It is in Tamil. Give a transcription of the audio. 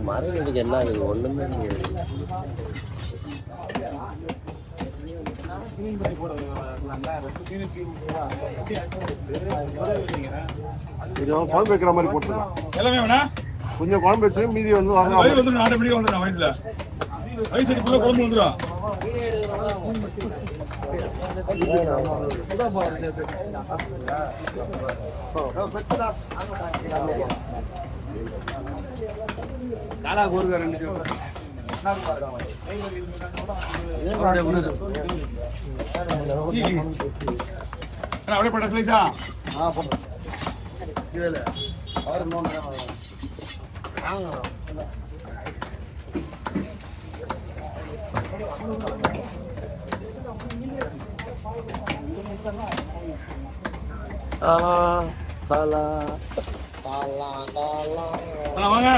மரம் என்ன ஆகுது ஒண்ணுமே குழம்பு வைக்கிற மாதிரி போட்டுருக்கலாம். எல்லாமே வேணா கொஞ்சம் குழம்பு வச்சு மீதி வந்து வாங்க வந்துடும். ஆட்டோமேட்டிக்காக வந்துடும் வயிற்றுல வயசு அடிப்புள்ள குழம்பு வந்துடும். அப்படியே பட்ட ஸ்லைஸா வாங்க